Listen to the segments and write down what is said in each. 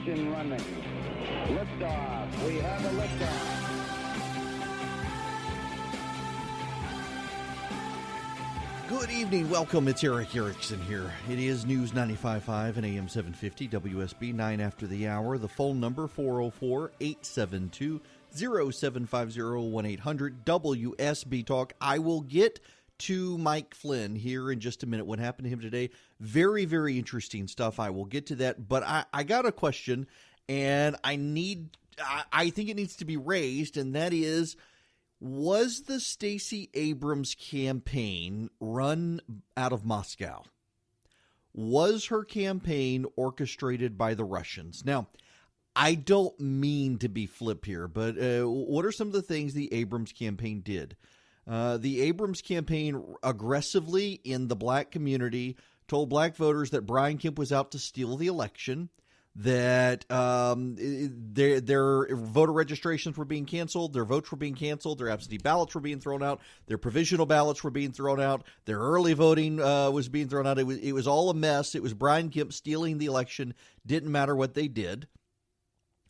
Ignition running. Liftoff. We have a liftoff. Good evening. Welcome. It's Eric Erickson here. It is News 95.5 and AM 750 WSB 9 after the hour. The phone number 404-872-0750 1-800-WSB Talk. I will get to Mike Flynn here in just a minute. What happened to him today? Very, very interesting stuff. I will get to that. But I got a question, and I think it needs to be raised, and that is, was the Stacey Abrams campaign run out of Moscow? Was her campaign orchestrated by the Russians? Now, I don't mean to be flip here, but what are some of the things the Abrams campaign did? The Abrams campaign aggressively in the black community told black voters that Brian Kemp was out to steal the election, that their voter registrations were being canceled, their votes were being canceled, their absentee ballots were being thrown out, their provisional ballots were being thrown out, their early voting was being thrown out. It was all a mess. It was Brian Kemp stealing the election. Didn't matter what they did.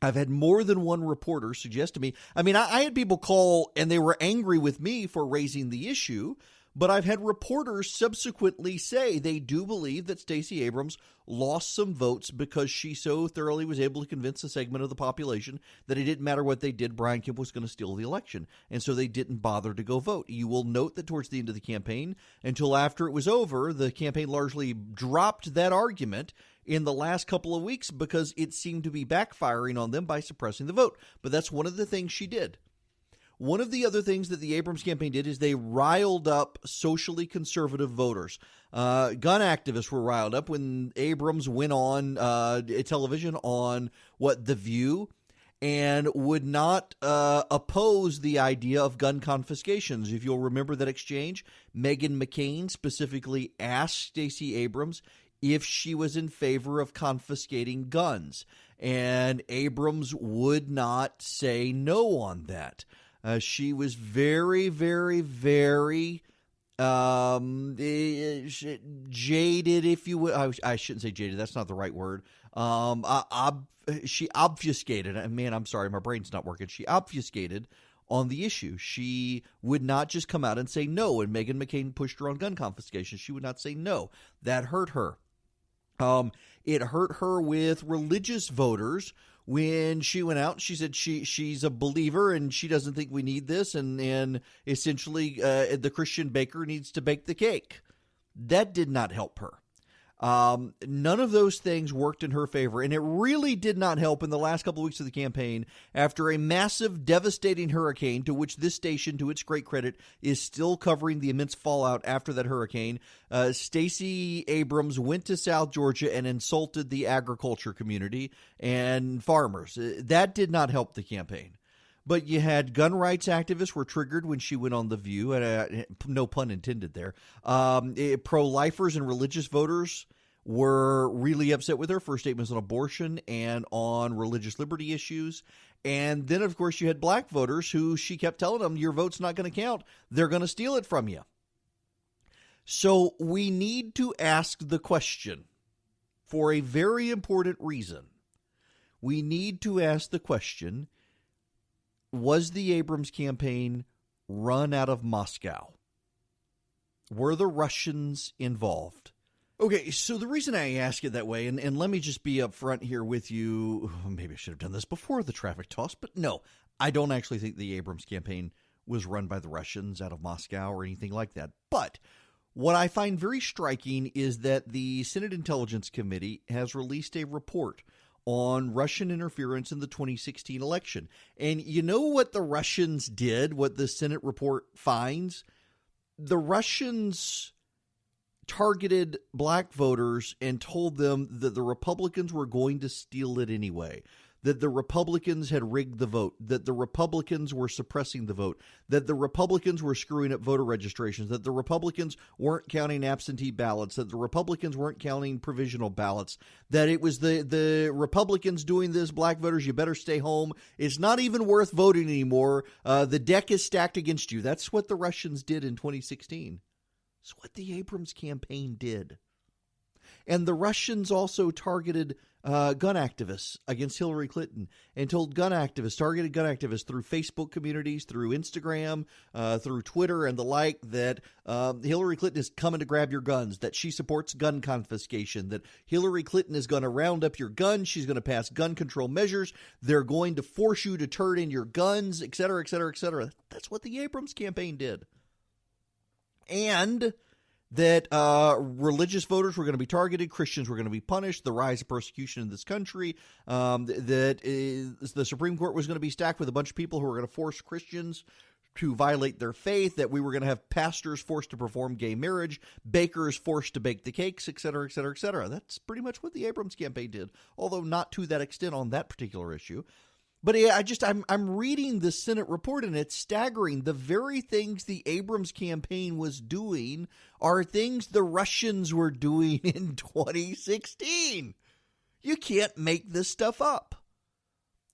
I've had more than one reporter suggest to me, I had people call and they were angry with me for raising the issue, but I've had reporters subsequently say they do believe that Stacey Abrams lost some votes because she so thoroughly was able to convince a segment of the population that it didn't matter what they did, Brian Kemp was going to steal the election. And so they didn't bother to go vote. You will note that towards the end of the campaign, until after it was over, the campaign largely dropped that argument in the last couple of weeks because it seemed to be backfiring on them by suppressing the vote. But that's one of the things she did. One of the other things that the Abrams campaign did is they riled up socially conservative voters. Gun activists were riled up when Abrams went on television on The View and would not oppose the idea of gun confiscations. If you'll remember that exchange, Meghan McCain specifically asked Stacey Abrams if she was in favor of confiscating guns, and Abrams would not say no on that. She was very, very, very jaded, if you would. I shouldn't say jaded. That's not the right word. She obfuscated. Man, I'm sorry. My brain's not working. She obfuscated on the issue. She would not just come out and say no. And Meghan McCain pushed her on gun confiscation. She would not say no. That hurt her. It hurt her with religious voters when she went out. She said she's a believer and she doesn't think we need this, and essentially the Christian baker needs to bake the cake. That did not help her. None of those things worked in her favor, and it really did not help in the last couple of weeks of the campaign after a massive, devastating hurricane, to which this station, to its great credit, is still covering the immense fallout after that hurricane. Stacey Abrams went to South Georgia and insulted the agriculture community and farmers. That did not help the campaign. But you had gun rights activists were triggered when she went on The View, and no pun intended there. Pro-lifers and religious voters were really upset with her for statements on abortion and on religious liberty issues. And then, of course, you had black voters who she kept telling them, your vote's not going to count. They're going to steal it from you. So we need to ask the question for a very important reason. We need to ask the question, was the Abrams campaign run out of Moscow? Were the Russians involved? Okay, so the reason I ask it that way, and let me just be up front here with you, maybe I should have done this before the traffic toss, but no, I don't actually think the Abrams campaign was run by the Russians out of Moscow or anything like that. But what I find very striking is that the Senate Intelligence Committee has released a report on Russian interference in the 2016 election. And you know what the Russians did, what the Senate report finds? The Russians targeted black voters and told them that the Republicans were going to steal it anyway, that the Republicans had rigged the vote, that the Republicans were suppressing the vote, that the Republicans were screwing up voter registrations, that the Republicans weren't counting absentee ballots, that the Republicans weren't counting provisional ballots, that it was the Republicans doing this, black voters, you better stay home. It's not even worth voting anymore. The deck is stacked against you. That's what the Russians did in 2016. It's what the Abrams campaign did. And the Russians also targeted gun activists against Hillary Clinton and told targeted gun activists through Facebook communities, through Instagram, through Twitter and the like, that Hillary Clinton is coming to grab your guns, that she supports gun confiscation, that Hillary Clinton is going to round up your guns, she's going to pass gun control measures, they're going to force you to turn in your guns, et cetera, et cetera, et cetera. That's what the Abrams campaign did. And that religious voters were going to be targeted, Christians were going to be punished, the rise of persecution in this country, that the Supreme Court was going to be stacked with a bunch of people who were going to force Christians to violate their faith, that we were going to have pastors forced to perform gay marriage, bakers forced to bake the cakes, et cetera, et cetera, et cetera. That's pretty much what the Abrams campaign did, although not to that extent on that particular issue. But I'm reading the Senate report, and it's staggering. The very things the Abrams campaign was doing are things the Russians were doing in 2016. You can't make this stuff up.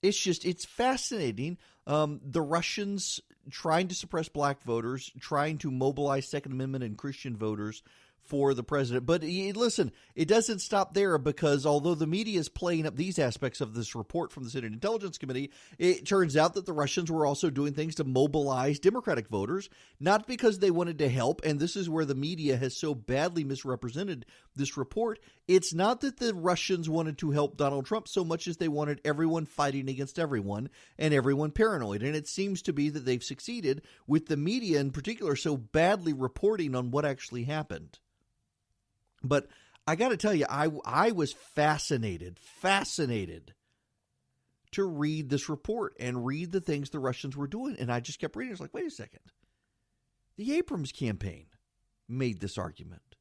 It's fascinating. The Russians trying to suppress black voters, trying to mobilize Second Amendment and Christian voters for the president. But listen, it doesn't stop there, because although the media is playing up these aspects of this report from the Senate Intelligence Committee, it turns out that the Russians were also doing things to mobilize Democratic voters, not because they wanted to help. And this is where the media has so badly misrepresented this report. It's not that the Russians wanted to help Donald Trump so much as they wanted everyone fighting against everyone and everyone paranoid. And it seems to be that they've succeeded, with the media in particular so badly reporting on what actually happened. But I got to tell you, I was fascinated to read this report and read the things the Russians were doing. And I just kept reading. I was like, wait a second. The Abrams campaign made this argument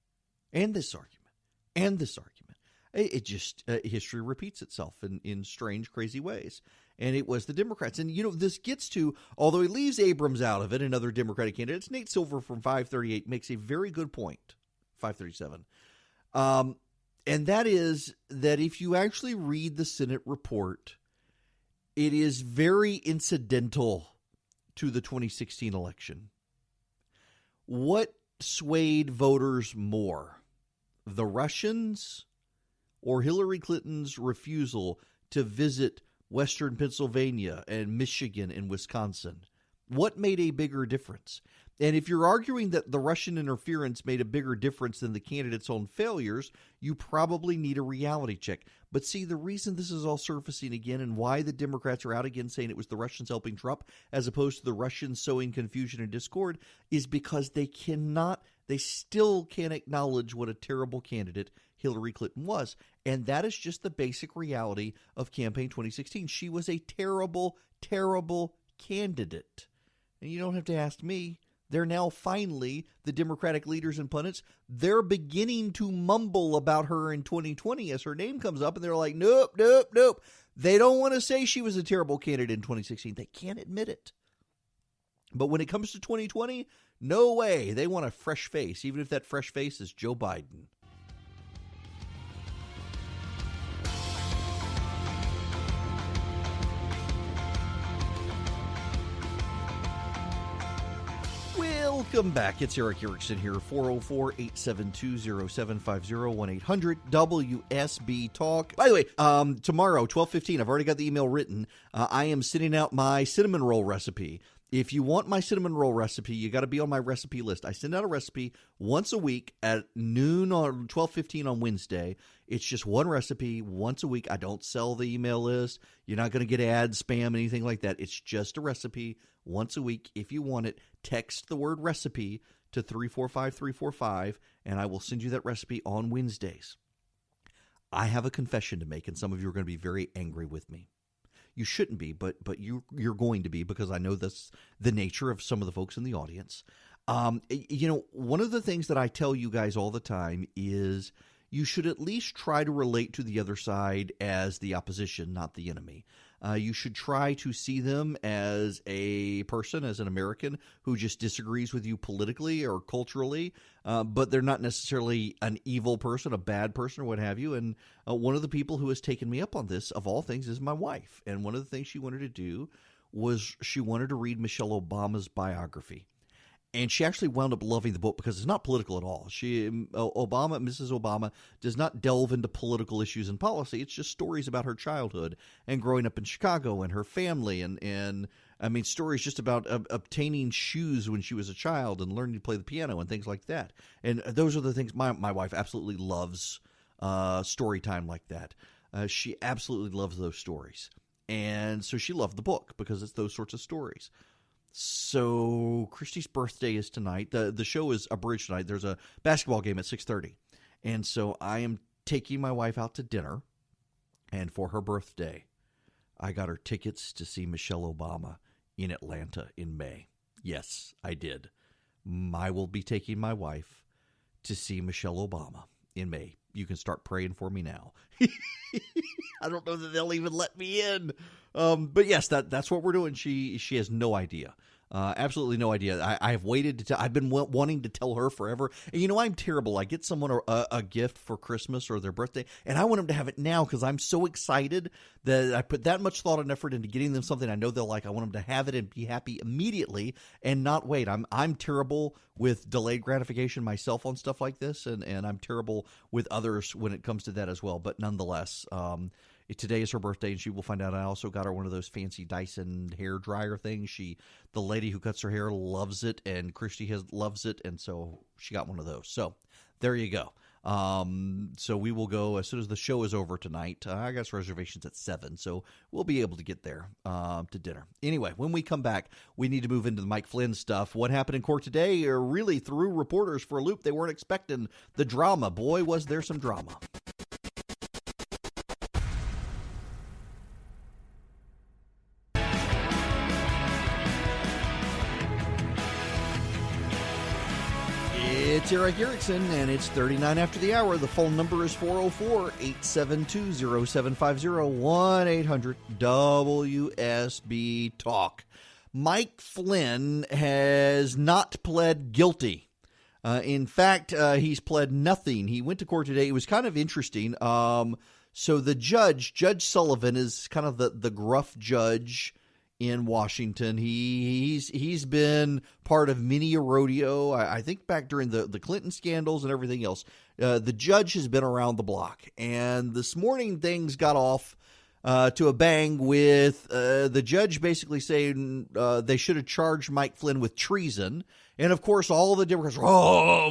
and this argument and this argument. It just history repeats itself in strange, crazy ways. And it was the Democrats. And, this gets to, although he leaves Abrams out of it and other Democratic candidates, Nate Silver from 538 makes a very good point, 537. And that is that if you actually read the Senate report, it is very incidental to the 2016 election. What swayed voters more, the Russians or Hillary Clinton's refusal to visit Western Pennsylvania and Michigan and Wisconsin? What made a bigger difference? And if you're arguing that the Russian interference made a bigger difference than the candidate's own failures, you probably need a reality check. But see, the reason this is all surfacing again and why the Democrats are out again saying it was the Russians helping Trump as opposed to the Russians sowing confusion and discord is because they still can't acknowledge what a terrible candidate Hillary Clinton was. And that is just the basic reality of campaign 2016. She was a terrible, terrible candidate. And you don't have to ask me. They're now finally, the Democratic leaders and pundits, they're beginning to mumble about her in 2020 as her name comes up, and they're like, nope, nope, nope. They don't want to say she was a terrible candidate in 2016. They can't admit it. But when it comes to 2020, no way. They want a fresh face, even if that fresh face is Joe Biden. Welcome back. It's Eric Erickson here, 404-872-0750, 1-800-WSB-TALK. By the way, tomorrow, 12:15, I've already got the email written. I am sending out my cinnamon roll recipe. If you want my cinnamon roll recipe, you got to be on my recipe list. I send out a recipe once a week at noon on 12:15 on Wednesday. It's just one recipe once a week. I don't sell the email list. You're not going to get ads, spam, anything like that. It's just a recipe once a week. If you want it, text the word recipe to 345-345, and I will send you that recipe on Wednesdays. I have a confession to make, and some of you are going to be very angry with me. You shouldn't be, but you're going to be, because I know that's the nature of some of the folks in the audience. One of the things that I tell you guys all the time is you should at least try to relate to the other side as the opposition, not the enemy. You should try to see them as a person, as an American who just disagrees with you politically or culturally, but they're not necessarily an evil person, a bad person, or what have you. And one of the people who has taken me up on this, of all things, is my wife. And one of the things she wanted to do was she wanted to read Michelle Obama's biography. And she actually wound up loving the book because it's not political at all. Mrs. Obama, does not delve into political issues and policy. It's just stories about her childhood and growing up in Chicago and her family, and I mean, stories just about obtaining shoes when she was a child and learning to play the piano and things like that. And those are the things my wife absolutely loves. Story time like that. She absolutely loves those stories, and so she loved the book because it's those sorts of stories. So Christy's birthday is tonight. The show is abridged tonight. There's a basketball game at 6:30. And so I am taking my wife out to dinner. And for her birthday, I got her tickets to see Michelle Obama in Atlanta in May. Yes, I did. I will be taking my wife to see Michelle Obama in May. You can start praying for me now. I don't know that they'll even let me in. But yes, that's what we're doing. She has no idea. Absolutely no idea. I have waited to I've been wanting to tell her forever. And I'm terrible. I get someone a gift for Christmas or their birthday, and I want them to have it now because I'm so excited that I put that much thought and effort into getting them something I know they'll like. I want them to have it and be happy immediately and not wait. I'm terrible with delayed gratification myself on stuff like this, and I'm terrible with others when it comes to that as well. But nonetheless, today is her birthday, and she will find out. I also got her one of those fancy Dyson hair dryer things. The lady who cuts her hair loves it, and Christy loves it, and so she got one of those. So there you go. So we will go as soon as the show is over tonight. I got reservations at 7, so we'll be able to get there to dinner. Anyway, when we come back, we need to move into the Mike Flynn stuff. What happened in court today really threw reporters for a loop. They weren't expecting the drama. Boy, was there some drama. It's Eric Erickson, and it's 39 after the hour. The phone number is 404-872-0750, 1-800-WSB-TALK. Mike Flynn has not pled guilty. In fact, he's pled nothing. He went to court today. It was kind of interesting. So the Judge Sullivan, is kind of the gruff judge in Washington. He's been part of many a rodeo. I think back during the Clinton scandals and everything else. The judge has been around the block, and this morning things got off to a bang with the judge basically saying they should have charged Mike Flynn with treason. And of course, all the Democrats were,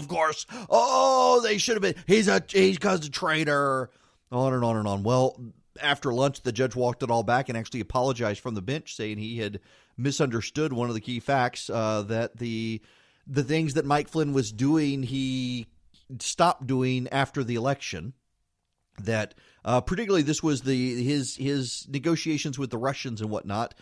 they should have been. He's a traitor. On and on and on. Well, after lunch, the judge walked it all back and actually apologized from the bench, saying he had misunderstood one of the key facts, that the things that Mike Flynn was doing, he stopped doing after the election. That particularly this was his negotiations with the Russians and whatnot.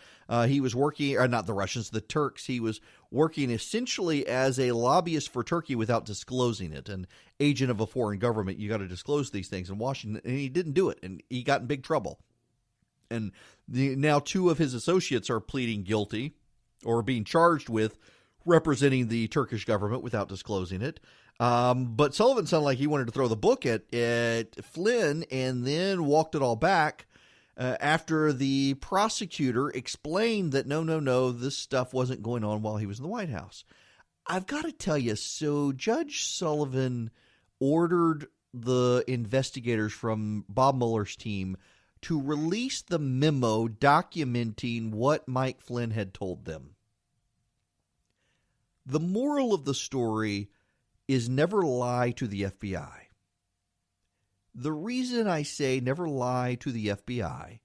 He was working, or not the Russians, the Turks. He was working essentially as a lobbyist for Turkey without disclosing it. An agent of a foreign government, you got to disclose these things in Washington, and he didn't do it, and he got in big trouble. And now 2 of his associates are pleading guilty or being charged with representing the Turkish government without disclosing it. But Sullivan sounded like he wanted to throw the book at Flynn and then walked it all back after the prosecutor explained that no, this stuff wasn't going on while he was in the White House. I've got to tell you, so Judge Sullivan ordered the investigators from Bob Mueller's team to release the memo documenting what Mike Flynn had told them. The moral of the story is never lie to the FBI. The reason I say never lie to the FBI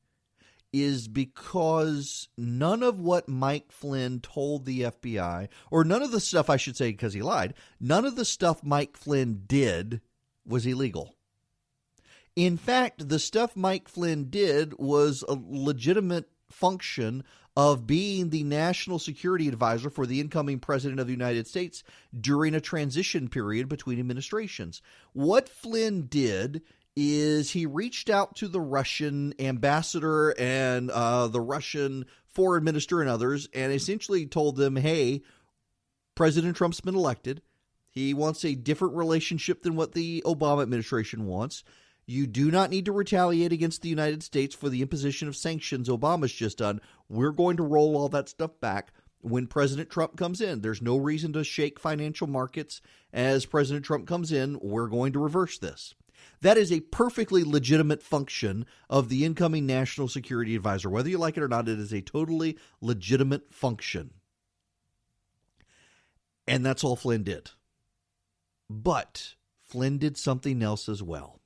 is because none of what Mike Flynn told the FBI, or none of the stuff, I should say because he lied, none of the stuff Mike Flynn did was illegal. In fact, the stuff Mike Flynn did was a legitimate function of being the national security advisor for the incoming president of the United States during a transition period between administrations. What Flynn did is he reached out to the Russian ambassador and the Russian foreign minister and others and essentially told them, hey, President Trump's been elected. He wants a different relationship than what the Obama administration wants. You do not need to retaliate against the United States for the imposition of sanctions Obama's just done. We're going to roll all that stuff back. when President Trump comes in. There's no reason to shake financial markets as President Trump comes in. We're going to reverse this. That is a perfectly legitimate function of the incoming National Security Advisor. Whether you like it or not, it is a totally legitimate function. And that's all Flynn did. But Flynn did something else as well.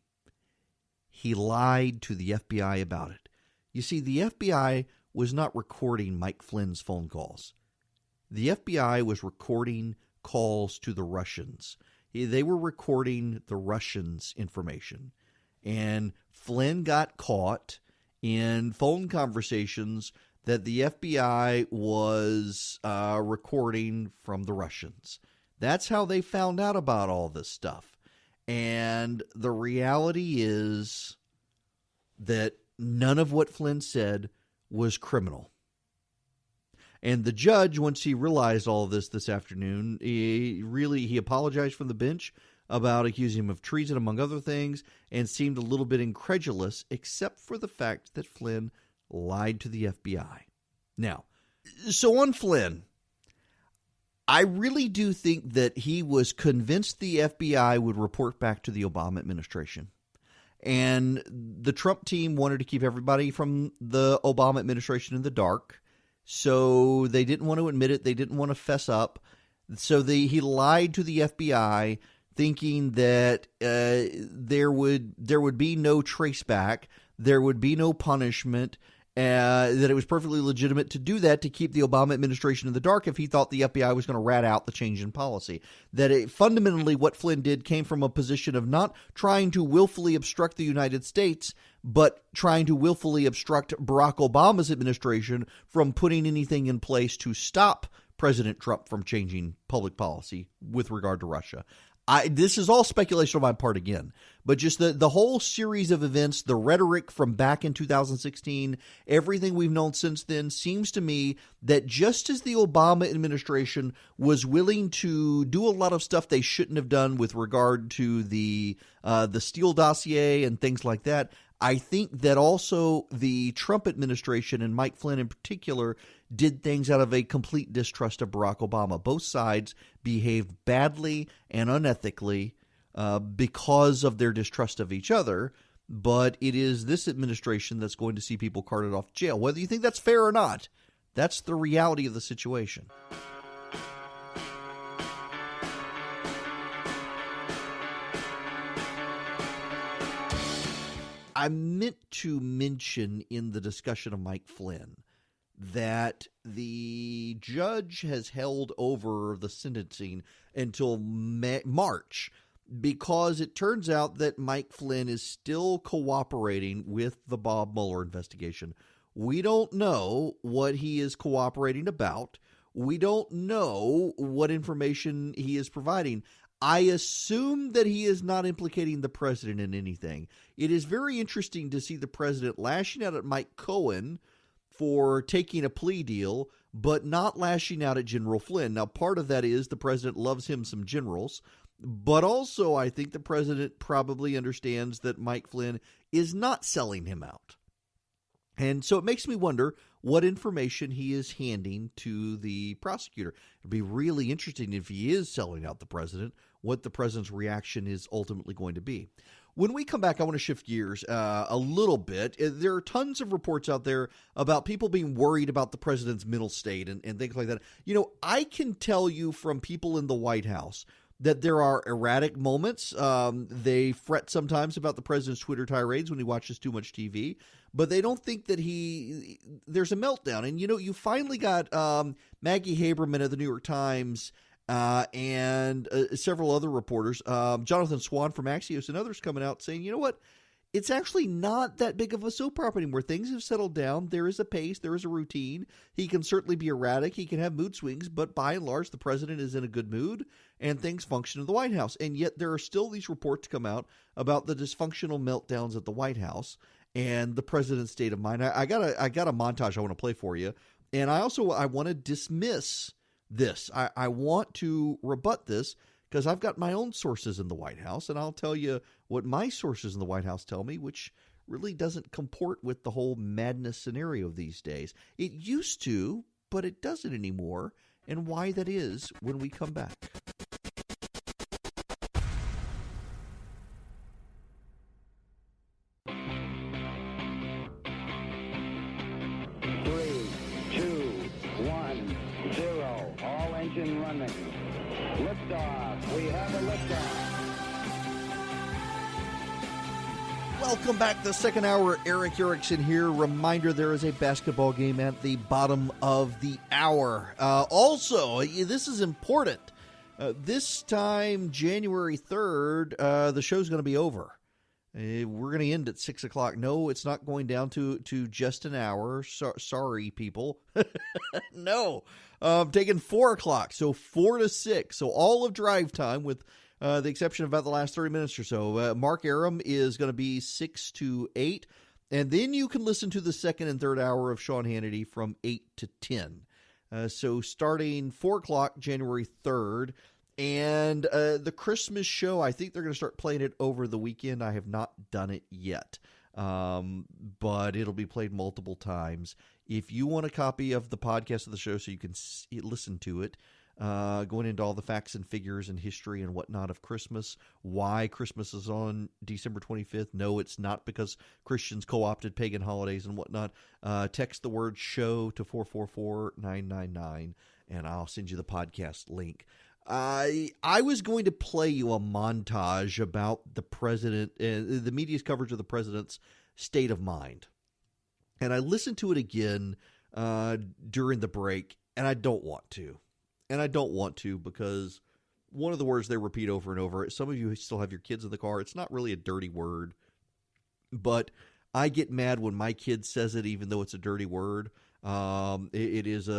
He lied to the FBI about it. You see, the FBI was not recording Mike Flynn's phone calls. The FBI was recording calls to the Russians. They were recording the Russians' information. And Flynn got caught in phone conversations that the FBI was recording from the Russians. That's how they found out about all this stuff. And the reality is that none of what Flynn said was criminal. And the judge, once he realized all of this afternoon, he apologized from the bench about accusing him of treason, among other things, and seemed a little bit incredulous, except for the fact that Flynn lied to the FBI. Now, so on Flynn, I really do think that he was convinced the FBI would report back to the Obama administration. And the Trump team wanted to keep everybody from the Obama administration in the dark. So they didn't want to admit it. They didn't want to fess up. So he lied to the FBI, thinking that there would be no traceback, there would be no punishment, that it was perfectly legitimate to do that to keep the Obama administration in the dark if he thought the FBI was going to rat out the change in policy. That fundamentally what Flynn did came from a position of not trying to willfully obstruct the United States, but trying to willfully obstruct Barack Obama's administration from putting anything in place to stop President Trump from changing public policy with regard to Russia. This is all speculation on my part again, but just the whole series of events, the rhetoric from back in 2016, everything we've known since then seems to me that just as the Obama administration was willing to do a lot of stuff they shouldn't have done with regard to the Steele dossier and things like that, I think that also the Trump administration and Mike Flynn in particular did things out of a complete distrust of Barack Obama. Both sides behaved badly and unethically because of their distrust of each other. But it is this administration that's going to see people carted off to jail. Whether you think that's fair or not, that's the reality of the situation. I meant to mention in the discussion of Mike Flynn that the judge has held over the sentencing until March because it turns out that Mike Flynn is still cooperating with the Bob Mueller investigation. We don't know what he is cooperating about. We don't know what information he is providing. I assume that he is not implicating the president in anything. It is very interesting to see the president lashing out at Mike Cohen for taking a plea deal, but not lashing out at General Flynn. Now, part of that is the president loves him some generals, but also I think the president probably understands that Mike Flynn is not selling him out. And so it makes me wonder what information he is handing to the prosecutor. It'd be really interesting if he is selling out the president, what the president's reaction is ultimately going to be. When we come back, I want to shift gears a little bit. There are tons of reports out there about people being worried about the president's mental state and things like that. You know, I can tell you from people in the White House that there are erratic moments. They fret sometimes about the president's Twitter tirades when he watches too much TV, but they don't think that there's a meltdown. And, you know, you finally got Maggie Haberman of the New York Times and several other reporters, Jonathan Swan from Axios and others coming out saying, you know what? It's actually not that big of a soap opera anymore. Things have settled down. There is a pace. There is a routine. He can certainly be erratic. He can have mood swings, but by and large, the president is in a good mood and things function in the White House. And yet there are still these reports come out about the dysfunctional meltdowns at the White House and the president's state of mind. I got a montage I want to play for you. And I want to dismiss this. I want to rebut this because I've got my own sources in the White House, and I'll tell you what my sources in the White House tell me, which really doesn't comport with the whole madness scenario these days. It used to, but it doesn't anymore, and why that is when we come back. Engine running. Liftoff. We have a liftoff. Welcome back to the second hour. Eric Erickson here. Reminder, there is a basketball game at the bottom of the hour. Also, this is important. This time, January 3rd, the show's going to be over. We're going to end at 6 o'clock. No, it's not going down to just an hour. Sorry, people. No. Taking 4 o'clock, so 4 to 6. So all of drive time, with the exception of about the last 30 minutes or so. Mark Aram is going to be 6 to 8. And then you can listen to the second and third hour of Sean Hannity from 8 to 10. So starting 4 o'clock, January 3rd. And the Christmas show, I think they're going to start playing it over the weekend. I have not done it yet, but it'll be played multiple times. If you want a copy of the podcast of the show so you can listen to it, going into all the facts and figures and history and whatnot of Christmas, why Christmas is on December 25th. No, it's not because Christians co-opted pagan holidays and whatnot. Text the word show to 444-999, and I'll send you the podcast link. I was going to play you a montage about the president, the media's coverage of the president's state of mind. And I listened to it again during the break, and I don't want to. And I don't want to because one of the words they repeat over and over, some of you still have your kids in the car. It's not really a dirty word, but I get mad when my kid says it even though it's a dirty word. It is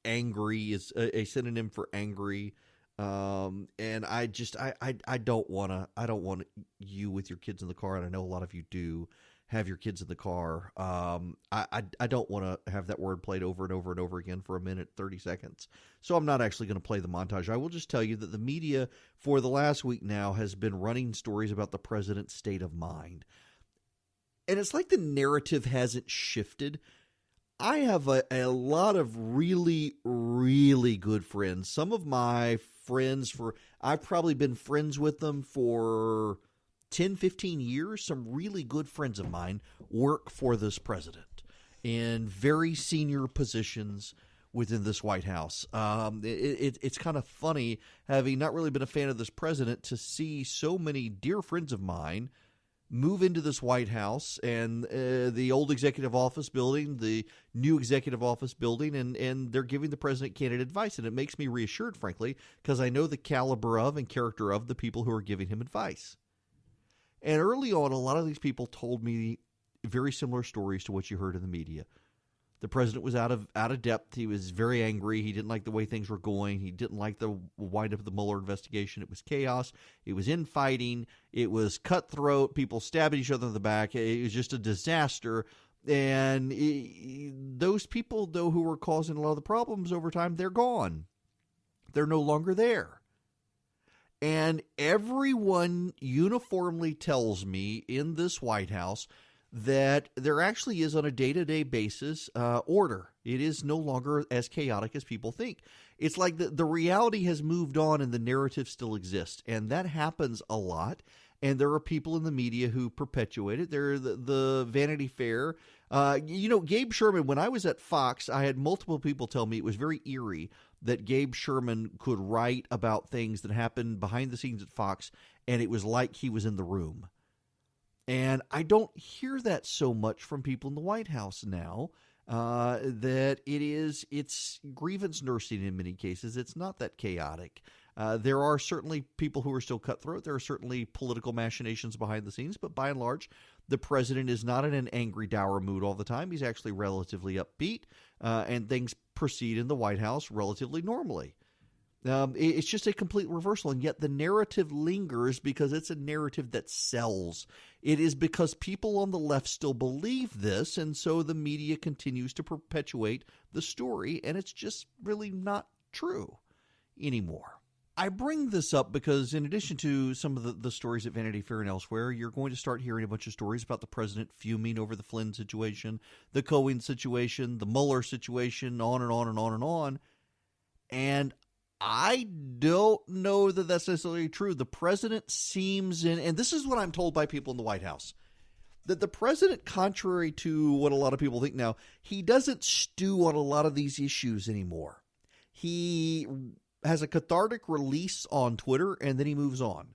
angry is a synonym for angry. And I don't want you with your kids in the car. And I know a lot of you do have your kids in the car. I don't want to have that word played over and over and over again for a minute, 30 seconds. So I'm not actually going to play the montage. I will just tell you that the media for the last week now has been running stories about the president's state of mind. And it's like the narrative hasn't shifted. I have a lot of really, really good friends. Some of my friends, I've probably been friends with them for 10, 15 years. Some really good friends of mine work for this president in very senior positions within this White House. It's kind of funny, having not really been a fan of this president, to see so many dear friends of mine move into this White House and the old executive office building, the new executive office building, and they're giving the president candid advice. And it makes me reassured, frankly, because I know the caliber of and character of the people who are giving him advice. And early on, a lot of these people told me very similar stories to what you heard in the media. The president was out of depth. He was very angry. He didn't like the way things were going. He didn't like the wind-up of the Mueller investigation. It was chaos. It was infighting. It was cutthroat. People stabbing each other in the back. It was just a disaster. And those people, though, who were causing a lot of the problems over time, they're gone. They're no longer there. And everyone uniformly tells me in this White House that there actually is, on a day-to-day basis, order. It is no longer as chaotic as people think. It's like the reality has moved on and the narrative still exists. And that happens a lot. And there are people in the media who perpetuate it. They're the Vanity Fair. Gabe Sherman, when I was at Fox, I had multiple people tell me it was very eerie that Gabe Sherman could write about things that happened behind the scenes at Fox, and it was like he was in the room. And I don't hear that so much from people in the White House now, that it's grievance nursing in many cases. It's not that chaotic. There are certainly people who are still cutthroat. There are certainly political machinations behind the scenes, but by and large, the president is not in an angry, dour mood all the time. He's actually relatively upbeat, and things proceed in the White House relatively normally. It's just a complete reversal, and yet the narrative lingers because it's a narrative that sells. It is because people on the left still believe this, and so the media continues to perpetuate the story, and it's just really not true anymore. I bring this up because in addition to some of the stories at Vanity Fair and elsewhere, you're going to start hearing a bunch of stories about the president fuming over the Flynn situation, the Cohen situation, the Mueller situation, on and on and on and on. And I don't know that that's necessarily true. The president seems and this is what I'm told by people in the White House, that the president, contrary to what a lot of people think now, he doesn't stew on a lot of these issues anymore. He has a cathartic release on Twitter, and then he moves on.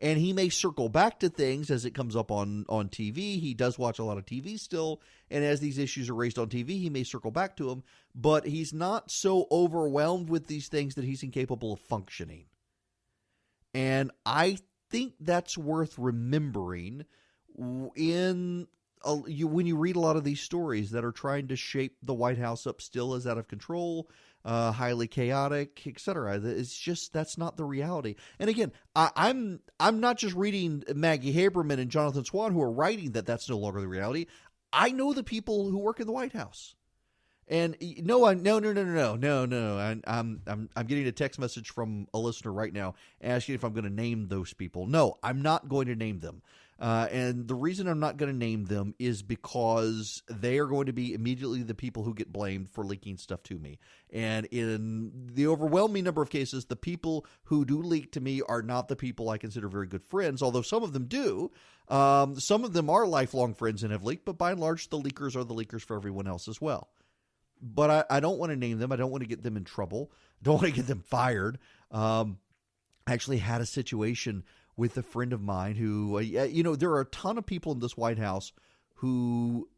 And he may circle back to things as it comes up on TV. He does watch a lot of TV still, and as these issues are raised on TV, he may circle back to them. But he's not so overwhelmed with these things that he's incapable of functioning. And I think that's worth remembering when you read a lot of these stories that are trying to shape the White House up still as out of control, highly chaotic, etc. It's just that's not the reality. And again, I'm not just reading Maggie Haberman and Jonathan Swan who are writing that that's no longer the reality. I know the people who work in the White House. And no. I'm getting a text message from a listener right now asking if I'm going to name those people. No, I'm not going to name them. And the reason I'm not going to name them is because they are going to be immediately the people who get blamed for leaking stuff to me. And in the overwhelming number of cases, the people who do leak to me are not the people I consider very good friends, although some of them do. Some of them are lifelong friends and have leaked, but by and large, the leakers are the leakers for everyone else as well. But I don't want to name them. I don't want to get them in trouble. I don't want to get them fired. I actually had a situation with a friend of mine who, there are a ton of people in this White House who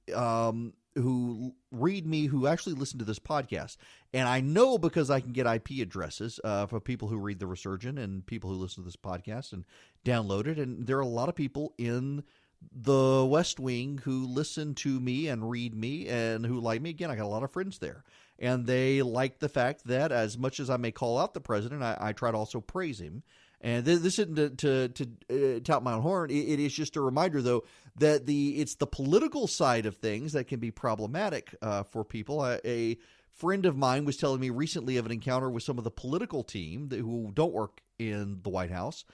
read me, who actually listen to this podcast. And I know because I can get IP addresses for people who read The Resurgent and people who listen to this podcast and download it. And there are a lot of people in the West Wing who listen to me and read me and who like me. Again, I got a lot of friends there. And they like the fact that as much as I may call out the president, I try to also praise him. And this isn't to tout my own horn. It is just a reminder, though, that it's the political side of things that can be problematic for people. A friend of mine was telling me recently of an encounter with some of the political team who don't work in the White House,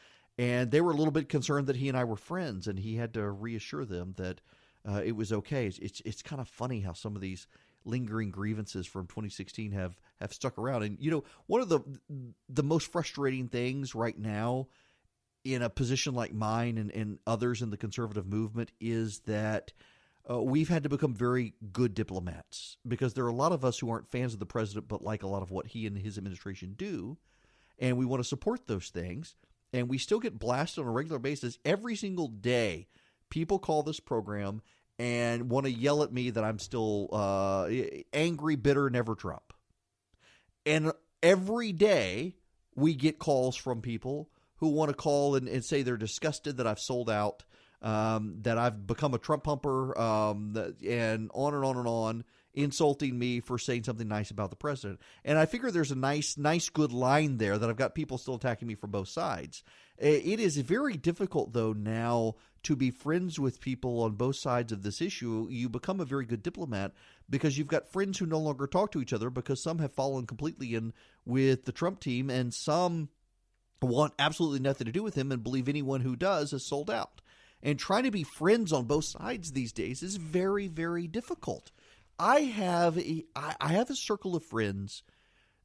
and they were a little bit concerned that he and I were friends, and he had to reassure them that it was okay. It's kind of funny how some of these lingering grievances from 2016 have stuck around. And, one of the most frustrating things right now in a position like mine and others in the conservative movement is that we've had to become very good diplomats, because there are a lot of us who aren't fans of the president but like a lot of what he and his administration do, and we want to support those things, and we still get blasted on a regular basis. Every single day, people call this program and want to yell at me that I'm still angry, bitter, never Trump. And every day we get calls from people who want to call and say they're disgusted that I've sold out, that I've become a Trump pumper, and on and on and on, insulting me for saying something nice about the president. And I figure there's a nice, good line there that I've got people still attacking me from both sides. It is very difficult, though, now to be friends with people on both sides of this issue. You become a very good diplomat because you've got friends who no longer talk to each other because some have fallen completely in with the Trump team and some want absolutely nothing to do with him and believe anyone who does is sold out. And trying to be friends on both sides these days is very, very difficult. I have a circle of friends.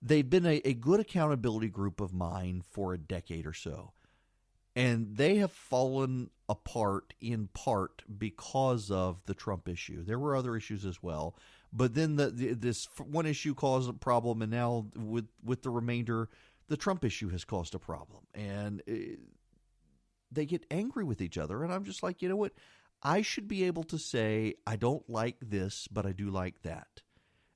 They've been a good accountability group of mine for a decade or so. And they have fallen apart in part because of the Trump issue. There were other issues as well. But then this one issue caused a problem, and now with the remainder, the Trump issue has caused a problem. And they get angry with each other. And I'm just like, you know what? I should be able to say, I don't like this, but I do like that.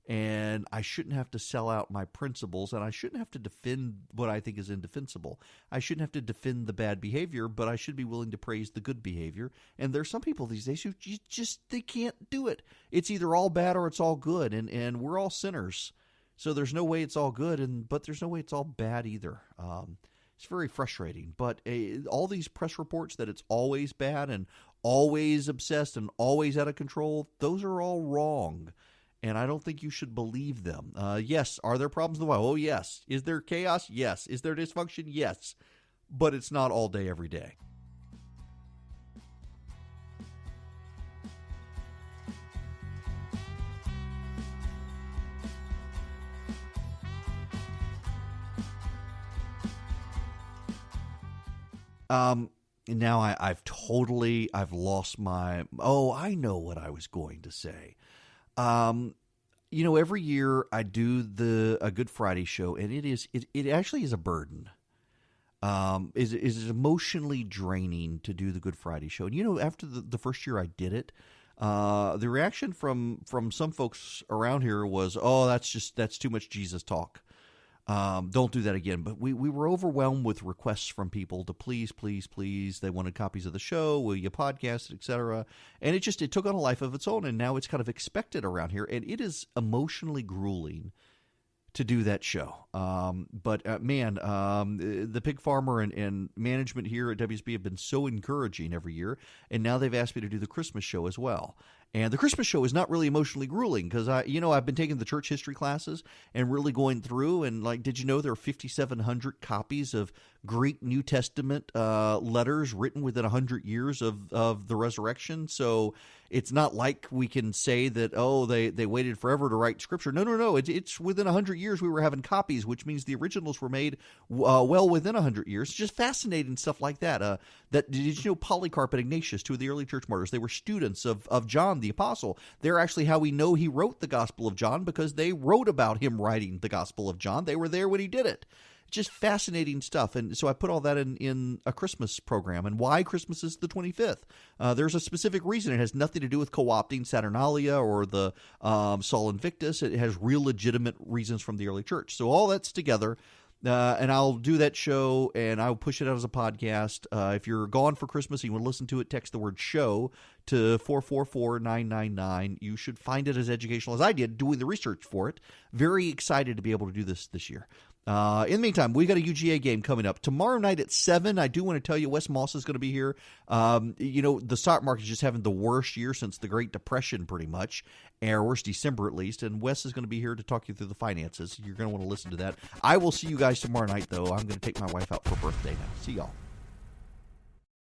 And I shouldn't have to sell out my principles, and I shouldn't have to defend what I think is indefensible. I shouldn't have to defend the bad behavior, but I should be willing to praise the good behavior. And there's some people these days who they can't do it. It's either all bad or it's all good, and we're all sinners. So there's no way it's all good, but there's no way it's all bad either. It's very frustrating. But all these press reports that it's always bad and always obsessed and always out of control, those are all wrong. and I don't think you should believe them. Yes, are there problems in the wild? Oh, yes. Is there chaos? Yes. Is there dysfunction? Yes. But it's not all day, every day. Now I've lost my, I know what I was going to say. Every year I do a Good Friday show, and it actually is a burden. Is emotionally draining to do the Good Friday show. And after the first year I did it, the reaction from some folks around here was, that's too much Jesus talk. Don't do that again. But we were overwhelmed with requests from people to please. They wanted copies of the show. Will you podcast it, etc. And it took on a life of its own. And now it's kind of expected around here. And it is emotionally grueling to do that show. But the pig farmer and management here at WSB have been so encouraging every year. And now they've asked me to do the Christmas show as well. And the Christmas show is not really emotionally grueling because I've been taking the church history classes and really going through and did you know there are 5,700 copies of Greek New Testament letters written within 100 years of the resurrection? So it's not like we can say that, they waited forever to write scripture. No. It's within 100 years we were having copies, which means the originals were made well within 100 years. Just fascinating stuff like that. Did you know Polycarp and Ignatius, two of the early church martyrs, they were students of John the Apostle. They're actually how we know he wrote the Gospel of John because they wrote about him writing the Gospel of John. They were there when he did it. Just fascinating stuff. And so I put all that in a Christmas program. And why Christmas is the 25th. There's a specific reason. It has nothing to do with co-opting Saturnalia or the Sol Invictus. It has real legitimate reasons from the early church. So all that's together. And I'll do that show, and I'll push it out as a podcast. If you're gone for Christmas and you want to listen to it, text the word show to 444-999. You should find it as educational as I did doing the research for it. Very excited to be able to do this year. In the meantime, we got a UGA game coming up tomorrow night at 7. I do want to tell you, Wes Moss is going to be here. The stock market is just having the worst year since the Great Depression, pretty much, or worst December at least. And Wes is going to be here to talk you through the finances. You're going to want to listen to that. I will see you guys tomorrow night, though. I'm going to take my wife out for birthday now. See y'all.